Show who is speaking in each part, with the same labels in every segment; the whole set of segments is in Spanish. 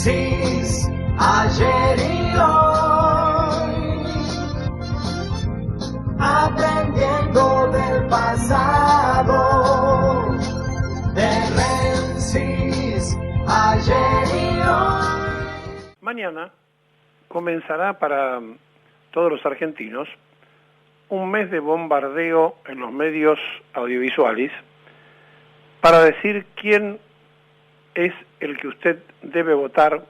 Speaker 1: Francis, ayer y hoy, aprendiendo del pasado, de Francis, ayer y hoy.
Speaker 2: Mañana comenzará para todos los argentinos un mes de bombardeo en los medios audiovisuales para decir quién es el que usted debe votar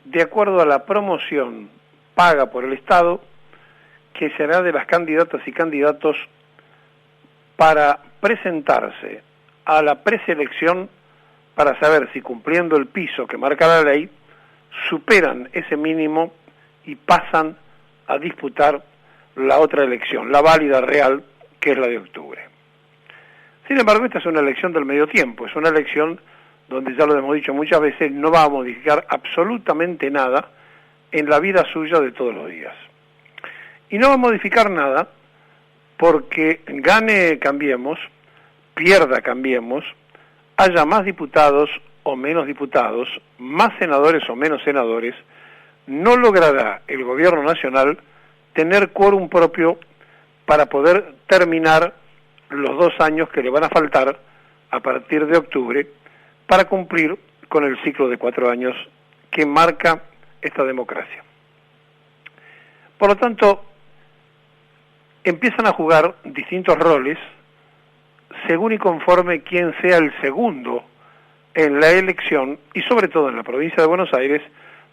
Speaker 2: de acuerdo a la promoción paga por el Estado que será de las candidatas y candidatos para presentarse a la preselección para saber si cumpliendo el piso que marca la ley superan ese mínimo y pasan a disputar la otra elección, la válida real, que es la de octubre. Sin embargo, esta es una elección del medio tiempo, es una elección donde, ya lo hemos dicho muchas veces, no va a modificar absolutamente nada en la vida suya de todos los días. Y no va a modificar nada porque gane Cambiemos, pierda Cambiemos, haya más diputados o menos diputados, más senadores o menos senadores, no logrará el gobierno nacional tener quórum propio para poder terminar los 2 años que le van a faltar a partir de octubre para cumplir con el ciclo de 4 años que marca esta democracia. Por lo tanto, empiezan a jugar distintos roles según y conforme quién sea el segundo en la elección, y sobre todo en la provincia de Buenos Aires,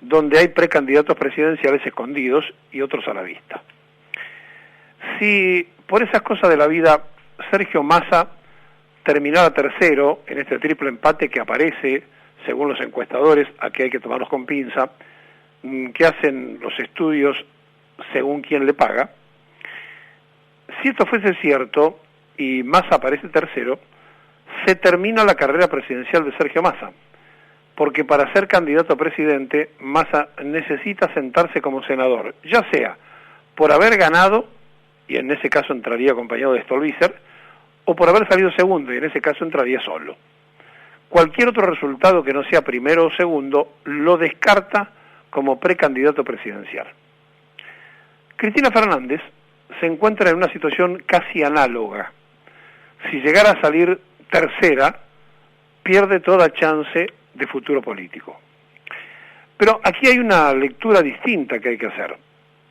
Speaker 2: donde hay precandidatos presidenciales escondidos y otros a la vista. Si por esas cosas de la vida Sergio Massa terminara tercero en este triple empate que aparece, según los encuestadores, aquí hay que tomarlos con pinza, que hacen los estudios según quién le paga, si esto fuese cierto y Massa aparece tercero, se termina la carrera presidencial de Sergio Massa, porque para ser candidato a presidente, Massa necesita sentarse como senador, ya sea por haber ganado, y en ese caso entraría acompañado de Stolbizer, o por haber salido segundo, y en ese caso entraría solo. Cualquier otro resultado que no sea primero o segundo, lo descarta como precandidato presidencial. Cristina Fernández se encuentra en una situación casi análoga. Si llegara a salir tercera, pierde toda chance de futuro político. Pero aquí hay una lectura distinta que hay que hacer.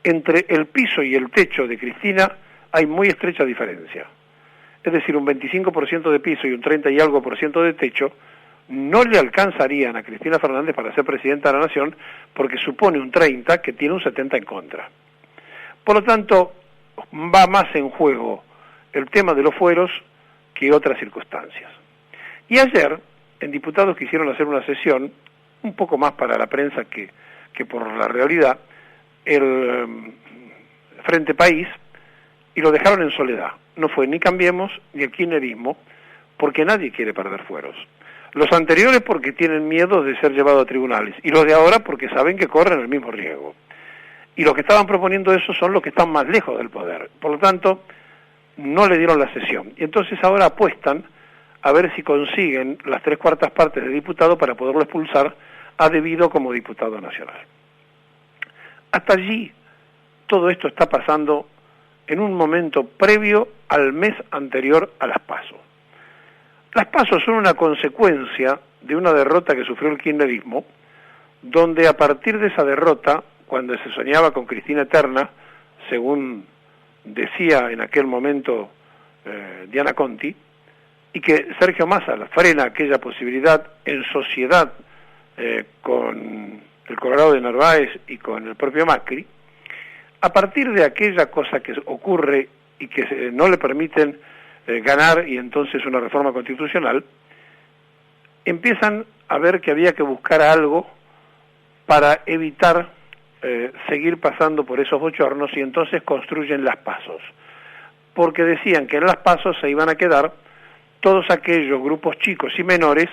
Speaker 2: Entre el piso y el techo de Cristina hay muy estrecha diferencia. Es decir, un 25% de piso y un 30 y algo por ciento de techo no le alcanzarían a Cristina Fernández para ser presidenta de la Nación, porque supone un 30 que tiene un 70 en contra. Por lo tanto, va más en juego el tema de los fueros que otras circunstancias. Y ayer, en diputados quisieron hacer una sesión, un poco más para la prensa que por la realidad, el Frente País, y lo dejaron en soledad. No fue ni Cambiemos ni el kirchnerismo, porque nadie quiere perder fueros. Los anteriores porque tienen miedo de ser llevados a tribunales, y los de ahora porque saben que corren el mismo riesgo. Y los que estaban proponiendo eso son los que están más lejos del poder. Por lo tanto, no le dieron la sesión. Y entonces ahora apuestan a ver si consiguen las 3/4 partes de diputado para poderlo expulsar a debido como diputado nacional. Hasta allí, todo esto está pasando en un momento previo al mes anterior a las PASO. Las PASO son una consecuencia de una derrota que sufrió el kirchnerismo, donde a partir de esa derrota, cuando se soñaba con Cristina eterna, según decía en aquel momento Diana Conti, y que Sergio Massa frena aquella posibilidad en sociedad con el Colorado de Narváez y con el propio Macri, a partir de aquella cosa que ocurre y que no le permiten ganar, y entonces una reforma constitucional, empiezan a ver que había que buscar algo para evitar seguir pasando por esos bochornos, y entonces construyen las PASOs, porque decían que en las PASOs se iban a quedar todos aquellos grupos chicos y menores,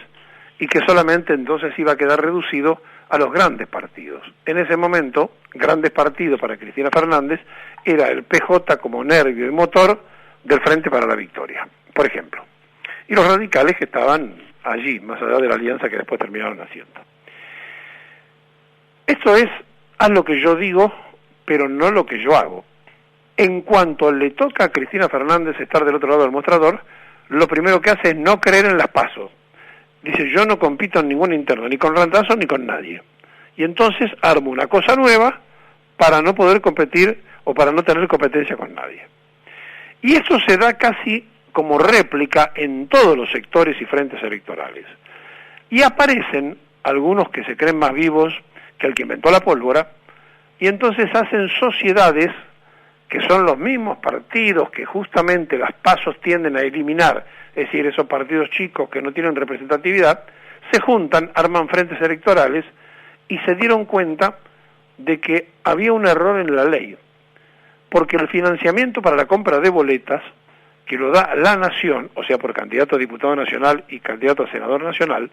Speaker 2: y que solamente entonces iba a quedar reducido a los grandes partidos. En ese momento, grandes partidos para Cristina Fernández era el PJ como nervio y motor del Frente para la Victoria, por ejemplo. Y los radicales que estaban allí, más allá de la alianza que después terminaron haciendo. Esto es, haz lo que yo digo, pero no lo que yo hago. En cuanto le toca a Cristina Fernández estar del otro lado del mostrador, lo primero que hace es no creer en las PASO. Dice, yo no compito en ningún interno, ni con Randazzo ni con nadie. Y entonces arma una cosa nueva para no poder competir o para no tener competencia con nadie. Y eso se da casi como réplica en todos los sectores y frentes electorales. Y aparecen algunos que se creen más vivos que el que inventó la pólvora, y entonces hacen sociedades que son los mismos partidos que justamente las PASO tienden a eliminar, es decir, esos partidos chicos que no tienen representatividad, se juntan, arman frentes electorales y se dieron cuenta de que había un error en la ley, porque el financiamiento para la compra de boletas, que lo da la Nación, o sea, por candidato a diputado nacional y candidato a senador nacional,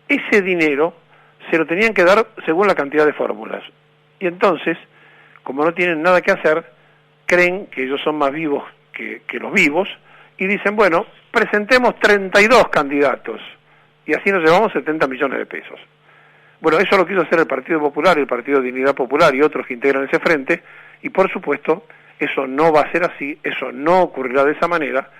Speaker 2: ese dinero se lo tenían que dar según la cantidad de fórmulas. Y entonces, como no tienen nada que hacer, creen que ellos son más vivos que los vivos, y dicen, bueno, presentemos 32 candidatos, y así nos llevamos 70 millones de pesos. Bueno, eso lo quiso hacer el Partido Popular, el Partido Dignidad Popular y otros que integran ese frente, y por supuesto, eso no va a ser así, eso no ocurrirá de esa manera,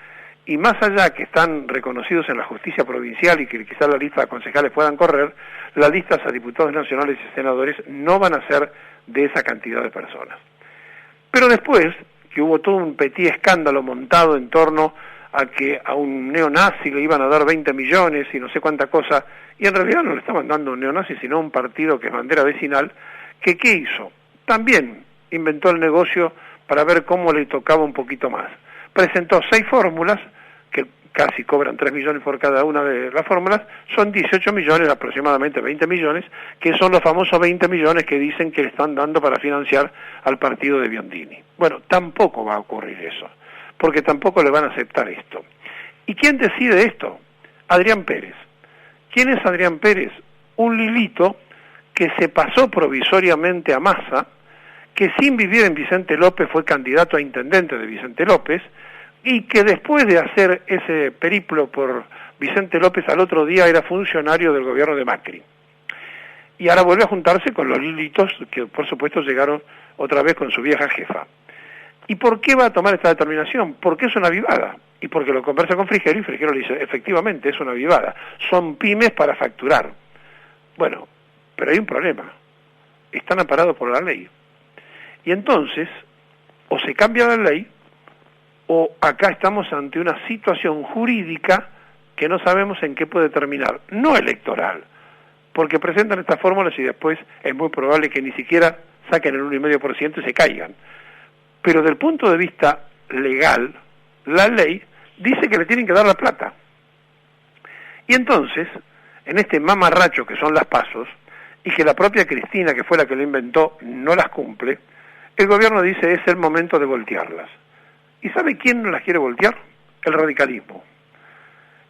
Speaker 2: y más allá que están reconocidos en la justicia provincial y que quizás la lista de concejales puedan correr, las listas a diputados nacionales y senadores no van a ser de esa cantidad de personas. Pero después, que hubo todo un petit escándalo montado en torno a que a un neonazi le iban a dar 20 millones y no sé cuánta cosa, y en realidad no le estaban dando a un neonazi, sino a un partido que es bandera vecinal, que ¿qué hizo? También inventó el negocio para ver cómo le tocaba un poquito más. Presentó 6 fórmulas, que casi cobran 3 millones por cada una de las fórmulas, son 18 millones, aproximadamente 20 millones, que son los famosos 20 millones que dicen que le están dando para financiar al partido de Biondini. Bueno, tampoco va a ocurrir eso, porque tampoco le van a aceptar esto. ¿Y quién decide esto? Adrián Pérez. ¿Quién es Adrián Pérez? Un lilito que se pasó provisoriamente a Massa, que sin vivir en Vicente López fue candidato a intendente de Vicente López, y que después de hacer ese periplo por Vicente López al otro día era funcionario del gobierno de Macri. Y ahora vuelve a juntarse con los lilitos que por supuesto llegaron otra vez con su vieja jefa. ¿Y por qué va a tomar esta determinación? Porque es una avivada. Y porque lo conversa con Frigerio y Frigerio le dice, efectivamente es una avivada. Son pymes para facturar. Bueno, pero hay un problema. Están amparados por la ley. Y entonces, o se cambia la ley, o acá estamos ante una situación jurídica que no sabemos en qué puede terminar, no electoral, porque presentan estas fórmulas y después es muy probable que ni siquiera saquen el 1,5% y se caigan. Pero del punto de vista legal, la ley dice que le tienen que dar la plata. Y entonces, en este mamarracho que son las PASO, y que la propia Cristina, que fue la que lo inventó, no las cumple, el gobierno dice es el momento de voltearlas. ¿Y sabe quién no las quiere voltear? El radicalismo.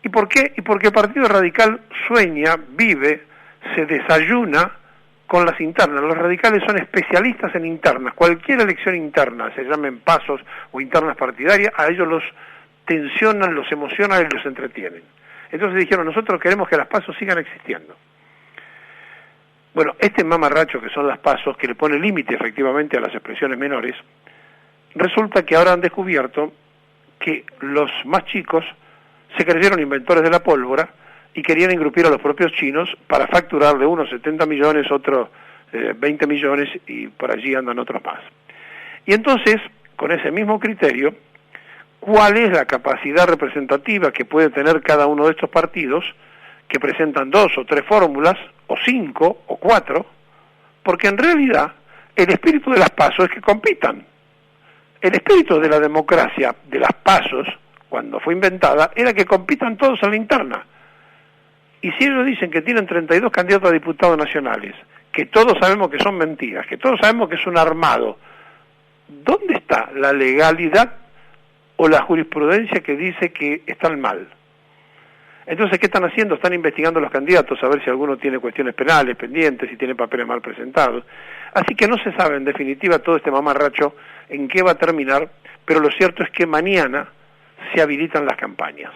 Speaker 2: ¿Y por qué? Y porque el Partido Radical sueña, vive, se desayuna con las internas. Los radicales son especialistas en internas. Cualquier elección interna, se llamen pasos o internas partidarias, a ellos los tensionan, los emocionan y los entretienen. Entonces dijeron, nosotros queremos que las pasos sigan existiendo. Bueno, este mamarracho que son las pasos, que le pone límite efectivamente a las expresiones menores, resulta que ahora han descubierto que los más chicos se creyeron inventores de la pólvora y querían engrupir a los propios chinos para facturarle unos 70 millones, otros 20 millones y por allí andan otros más. Y entonces, con ese mismo criterio, ¿cuál es la capacidad representativa que puede tener cada uno de estos partidos que presentan 2 o 3 fórmulas, o 5 o 4? Porque en realidad el espíritu de las PASO es que compitan. El espíritu de la democracia, de las PASO, cuando fue inventada, era que compitan todos en la interna. Y si ellos dicen que tienen 32 candidatos a diputados nacionales, que todos sabemos que son mentiras, que todos sabemos que es un armado, ¿dónde está la legalidad o la jurisprudencia que dice que están mal? Entonces, ¿qué están haciendo? Están investigando a los candidatos a ver si alguno tiene cuestiones penales pendientes, si tiene papeles mal presentados. Así que no se sabe, en definitiva, todo este mamarracho en qué va a terminar, pero lo cierto es que mañana se habilitan las campañas.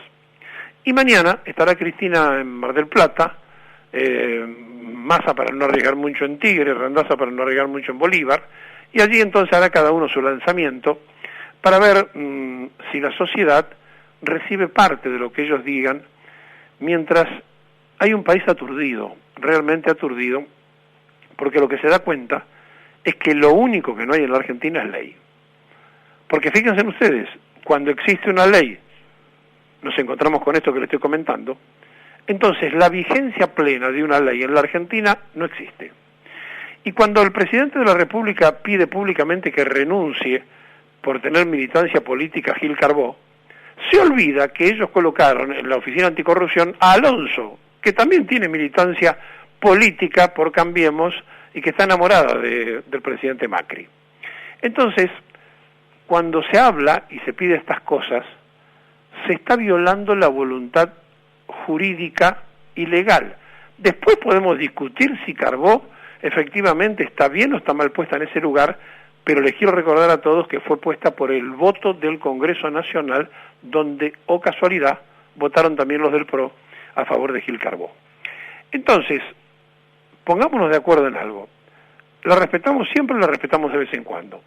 Speaker 2: Y mañana estará Cristina en Mar del Plata, Massa para no arriesgar mucho en Tigre, Randazzo para no arriesgar mucho en Bolívar, y allí entonces hará cada uno su lanzamiento para ver si la sociedad recibe parte de lo que ellos digan, mientras hay un país aturdido, realmente aturdido, porque lo que se da cuenta es que lo único que no hay en la Argentina es ley. Porque fíjense ustedes, cuando existe una ley, nos encontramos con esto que les estoy comentando, entonces la vigencia plena de una ley en la Argentina no existe. Y cuando el presidente de la República pide públicamente que renuncie por tener militancia política Gil Carbó, se olvida que ellos colocaron en la Oficina Anticorrupción a Alonso, que también tiene militancia política por Cambiemos y que está enamorada del presidente Macri. Entonces, cuando se habla y se pide estas cosas, se está violando la voluntad jurídica y legal. Después podemos discutir si Carbó efectivamente está bien o está mal puesta en ese lugar, pero les quiero recordar a todos que fue puesta por el voto del Congreso Nacional, donde, oh casualidad, votaron también los del PRO a favor de Gil Carbó. Entonces, pongámonos de acuerdo en algo. La respetamos siempre, la respetamos de vez en cuando.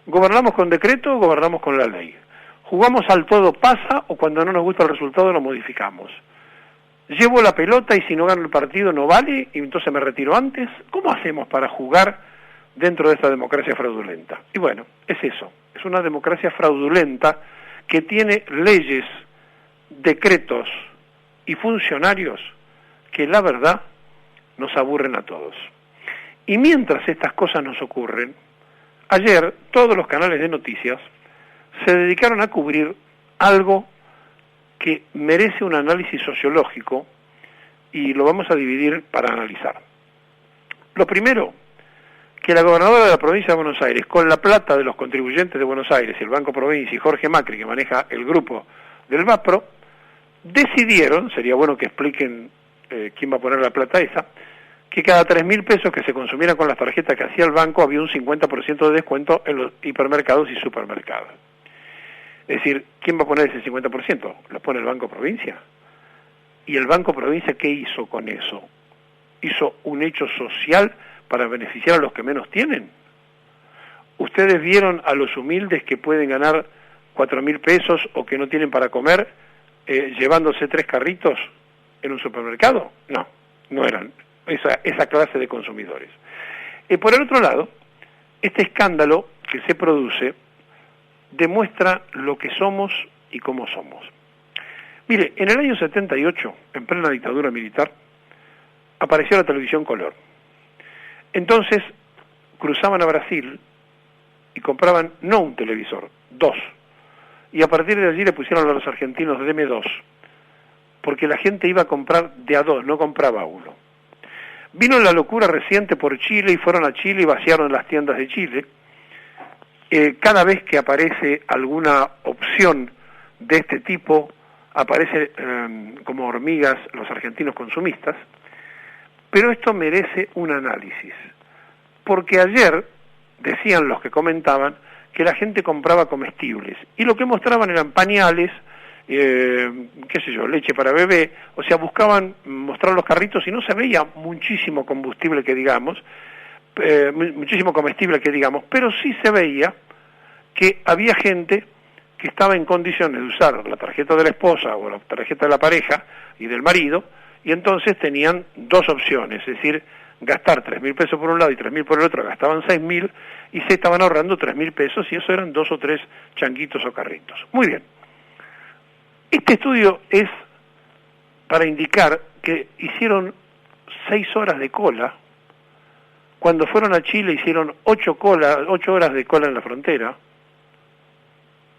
Speaker 2: Gobernamos con decreto, gobernamos con la ley. Jugamos al todo pasa o cuando no nos gusta el resultado lo modificamos. Llevo la pelota y si no gano el partido no vale y entonces me retiro antes. ¿Cómo hacemos para jugar dentro de esta democracia fraudulenta? Y bueno, es eso, es una democracia fraudulenta que tiene leyes, decretos y funcionarios que la verdad nos aburren a todos. Y mientras estas cosas nos ocurren, ayer todos los canales de noticias se dedicaron a cubrir algo que merece un análisis sociológico y lo vamos a dividir para analizar. Lo primero, que la gobernadora de la provincia de Buenos Aires, con la plata de los contribuyentes de Buenos Aires, el Banco Provincia y Jorge Macri, que maneja el grupo del VAPRO, decidieron, sería bueno que expliquen quién va a poner la plata esa, que cada 3.000 pesos que se consumieran con las tarjetas que hacía el banco había un 50% de descuento en los hipermercados y supermercados. Es decir, ¿quién va a poner ese 50%? Lo pone el Banco Provincia. ¿Y el Banco Provincia qué hizo con eso? ¿Hizo un hecho social para beneficiar a los que menos tienen? ¿Ustedes vieron a los humildes que pueden ganar 4.000 pesos o que no tienen para comer llevándose 3 carritos en un supermercado? No, no eran esa clase de consumidores. Por el otro lado, este escándalo que se produce demuestra lo que somos y cómo somos. Mire, en el año 78, en plena dictadura militar, apareció la televisión color. Entonces, cruzaban a Brasil y compraban no un televisor, 2. Y a partir de allí le pusieron a los argentinos DM2, porque la gente iba a comprar de a 2, no compraba uno. Vino la locura reciente por Chile y fueron a Chile y vaciaron las tiendas de Chile. Cada vez que aparece alguna opción de este tipo, aparece como hormigas los argentinos consumistas, pero esto merece un análisis, porque ayer decían los que comentaban que la gente compraba comestibles, y lo que mostraban eran pañales, leche para bebé, o sea, buscaban mostrar los carritos y no se veía muchísimo combustible que digamos, muchísimo comestible que digamos, pero sí se veía que había gente que estaba en condiciones de usar la tarjeta de la esposa o la tarjeta de la pareja y del marido, y entonces tenían 2 opciones, es decir, gastar 3.000 pesos por un lado y 3.000 por el otro, gastaban 6.000 y se estaban ahorrando 3.000 pesos y eso eran 2 o 3 changuitos o carritos. Muy bien. Este estudio es para indicar que hicieron 6 horas de cola. Cuando fueron a Chile hicieron 8 horas de cola en la frontera.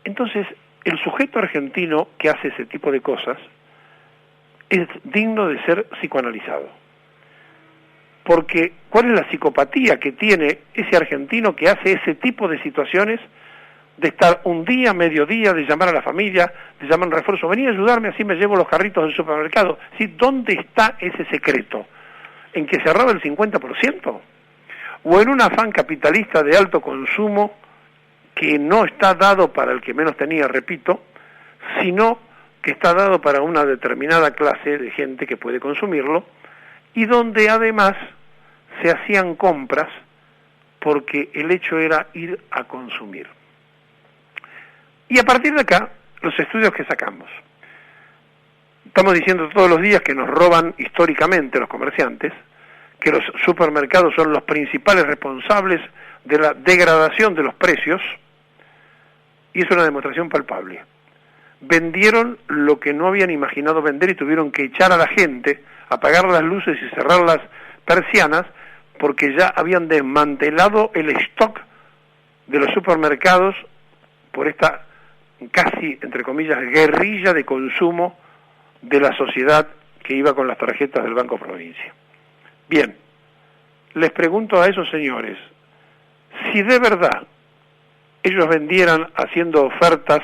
Speaker 2: Entonces, el sujeto argentino que hace ese tipo de cosas es digno de ser psicoanalizado. Porque, ¿cuál es la psicopatía que tiene ese argentino que hace ese tipo de situaciones? De estar un día, mediodía, de llamar a la familia, de llamar a un refuerzo, vení a ayudarme, así me llevo los carritos del supermercado. ¿Sí? ¿Dónde está ese secreto? ¿En que se roba el 50%? ¿O en un afán capitalista de alto consumo que no está dado para el que menos tenía, repito, sino que está dado para una determinada clase de gente que puede consumirlo y donde además se hacían compras porque el hecho era ir a consumir. Y a partir de acá, los estudios que sacamos. Estamos diciendo todos los días que nos roban históricamente los comerciantes, que los supermercados son los principales responsables de la degradación de los precios, y es una demostración palpable. Vendieron lo que no habían imaginado vender y tuvieron que echar a la gente, apagar las luces y cerrar las persianas, porque ya habían desmantelado el stock de los supermercados por esta casi, entre comillas, guerrilla de consumo de la sociedad que iba con las tarjetas del Banco Provincia. Bien, les pregunto a esos señores, si de verdad ellos vendieran haciendo ofertas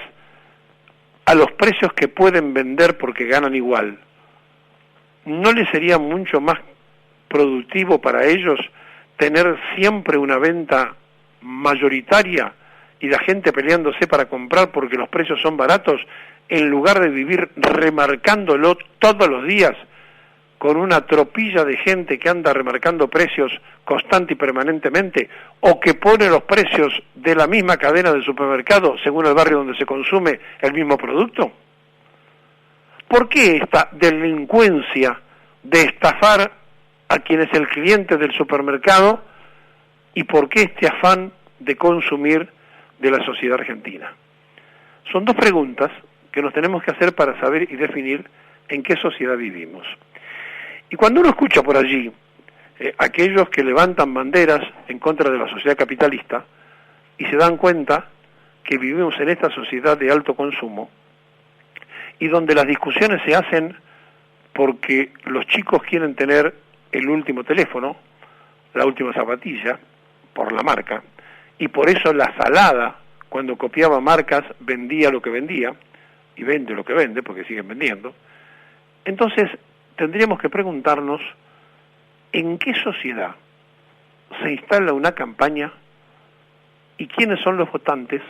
Speaker 2: a los precios que pueden vender porque ganan igual, ¿no les sería mucho más productivo para ellos tener siempre una venta mayoritaria y la gente peleándose para comprar porque los precios son baratos, en lugar de vivir remarcándolo todos los días con una tropilla de gente que anda remarcando precios constante y permanentemente, o que pone los precios de la misma cadena de supermercado según el barrio donde se consume el mismo producto? ¿Por qué esta delincuencia de estafar a quien es el cliente del supermercado y por qué este afán de consumir de la sociedad argentina? Son dos preguntas que nos tenemos que hacer para saber y definir en qué sociedad vivimos. Y cuando uno escucha por allí aquellos que levantan banderas en contra de la sociedad capitalista y se dan cuenta que vivimos en esta sociedad de alto consumo y donde las discusiones se hacen porque los chicos quieren tener el último teléfono, la última zapatilla, por la marca, y por eso la Salada, cuando copiaba marcas, vendía lo que vendía, y vende lo que vende, porque siguen vendiendo. Entonces, tendríamos que preguntarnos en qué sociedad se instala una campaña y quiénes son los votantes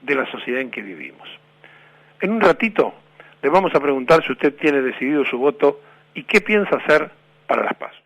Speaker 2: de la sociedad en que vivimos. En un ratito le vamos a preguntar si usted tiene decidido su voto y qué piensa hacer para las PASO.